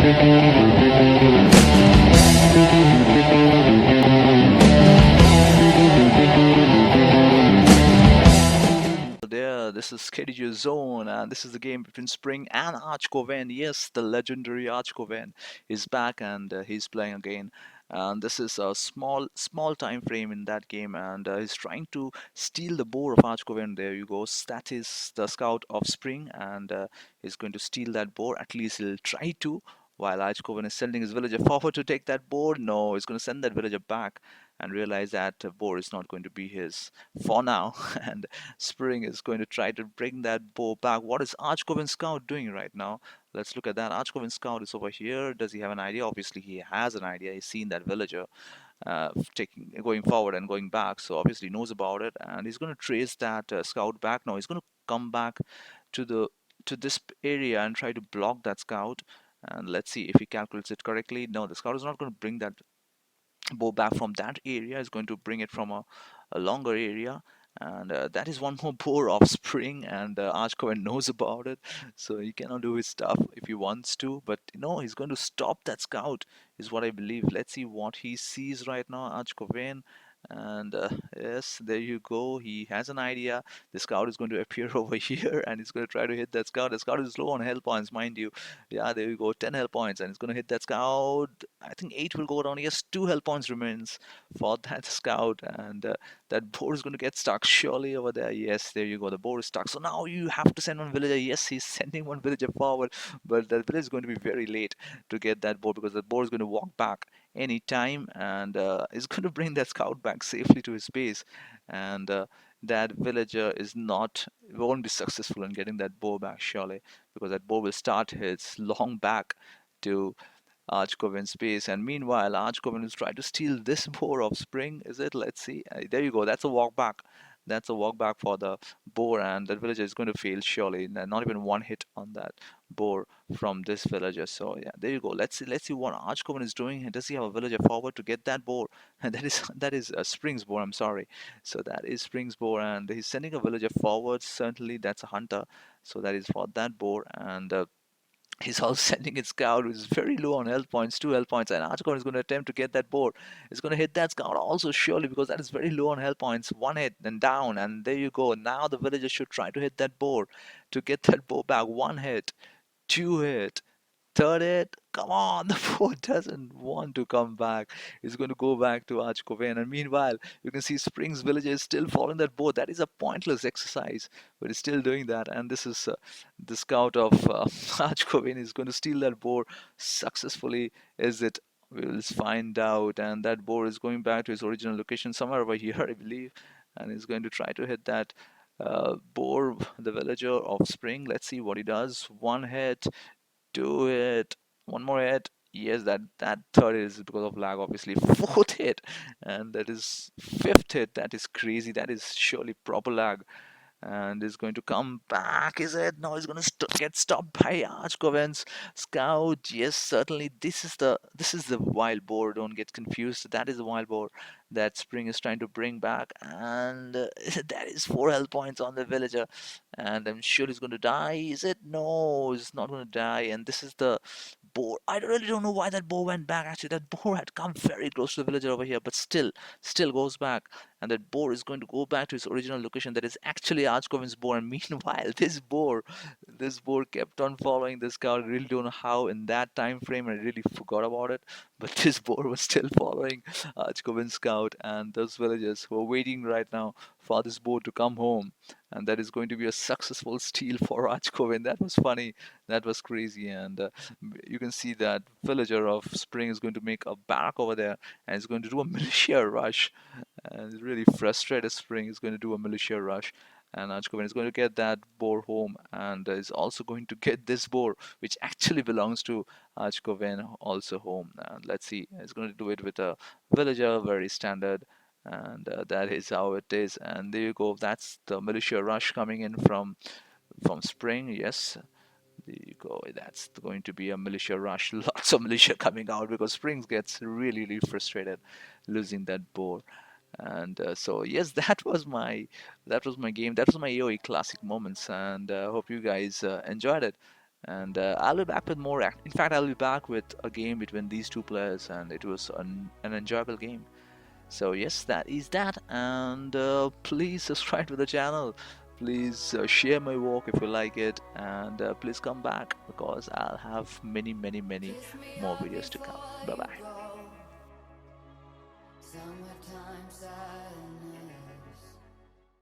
There, this is ktgozone, and this is the game between Spring and Archcoven. Yes, the legendary Archcoven is back, and he's playing again. And this is a small time frame in that game, and he's trying to steal the boar of Archcoven. There you go. That is the scout of Spring, and he's going to steal that boar. At least he'll try to. While Archcoven is sending his villager forward to take that boar, no, he's going to send that villager back and realize that boar is not going to be his for now. And Spring is going to try to bring that bow back. What is Archcoven Scout doing right now? Let's look at that. Archcoven Scout is over here. Does he have an idea? Obviously, he has an idea. He's seen that villager going forward and going back, so obviously he knows about it, and he's going to trace that scout back. Now he's going to come back to the to this area and try to block that scout. And let's see if he calculates it correctly. No, the scout is not going to bring that bow back from that area. Is going to bring it from a longer area, and that is one more boar of Spring, and Archcoven knows about it, so he cannot do his stuff if he wants to, but he's going to stop that scout is what I believe. Let's see what he sees right now, Archcoven. And yes, there you go, he has an idea. The scout is going to appear over here, and he's going to try to hit that scout. The scout is low on health points, mind you. Yeah, there you go, 10 health points, and it's going to hit that scout. I think 8 will go down. Yes, 2 health points remains for that scout, and that boar is going to get stuck surely over there. Yes, there you go, the boar is stuck. So now you have to send one villager. Yes, he's sending one villager forward, but that villager is going to be very late to get that boar, because the boar is going to walk back any time, and is going to bring that scout back safely to his base. And that villager is not won't be successful in getting that boar back surely, because that boar will start his long back to Archcoven's space. And meanwhile, Archcoven is trying to steal this boar of Spring. Is it? Let's see. There you go. That's a walk back. That's a walk back for the boar, and that villager is going to fail surely. Not even one hit on that boar from this villager. So yeah, there you go. Let's see what Archcoven is doing. Does he have a villager forward to get that boar? And that is Spring's boar. I'm sorry. So that is Spring's boar, and he's sending a villager forward. Certainly, that's a hunter. So that is for that boar, and he's also sending his scout, who's very low on health points, 2 health points, and Archcoven is going to attempt to get that boar. It's going to hit that scout also surely, because that is very low on health points. One hit, then down, and there you go. Now the villagers should try to hit that boar to get that boar back. One hit, two hit, third hit. Come on, the boar doesn't want to come back. He's going to go back to Archcoven, and meanwhile, you can see Spring's villager is still following that boar. That is a pointless exercise, but he's still doing that. And this is the scout of Archcoven is going to steal that boar successfully. Is it? We'll find out. And that boar is going back to his original location somewhere over here, I believe, and he's going to try to hit that boar, the villager of Spring. Let's see what he does. One hit, two hit, one more hit. Yes, that third is because of lag, obviously. Fourth hit, and that is fifth hit. That is crazy. That is surely proper lag, and is going to come back. Is it? No, he's going to get stopped by Archcoven's scout. Yes, certainly. This is the wild boar. Don't get confused. That is the wild boar that Spring is trying to bring back, and that is 4 health points on the villager, and I'm sure he's going to die. Is it? No, he's not going to die. And this is the boar. I really don't know why that boar went back. Actually, that boar had come very close to the villager over here, but still goes back, and that boar is going to go back to its original location. That is actually Archcoven's boar. And meanwhile, this boar kept on following this scout. I really don't know how in that time frame. I really forgot about it, but this boar was still following Archcoven's scout, and those villagers who are waiting right now for this boar to come home. And that is going to be a successful steal for Archcoven. That was funny. That was crazy. And you can see that villager of Spring is going to make a barrack over there, and is going to do a militia rush. And it's really frustrated. Spring is going to do a militia rush, and Archcoven is going to get that boar home, and is also going to get this boar, which actually belongs to Archcoven, also home. And let's see, he's going to do it with a villager, very standard, and that is how it is. And there you go. That's the militia rush coming in from Spring. Yes, there you go. That's going to be a militia rush. Lots of militia coming out, because Springs gets really frustrated losing that boar. And so yes, that was my game. That was my AoE classic moments, and hope you guys enjoyed it. And I'll be back with more. In fact, I'll be back with a game between these two players, and it was an enjoyable game. So yes, that is that, and please subscribe to the channel. Please share my work if you like it, and please come back because I'll have many, many, many Kiss me more up videos to come. before Bye you bye. go. Summertime sadness.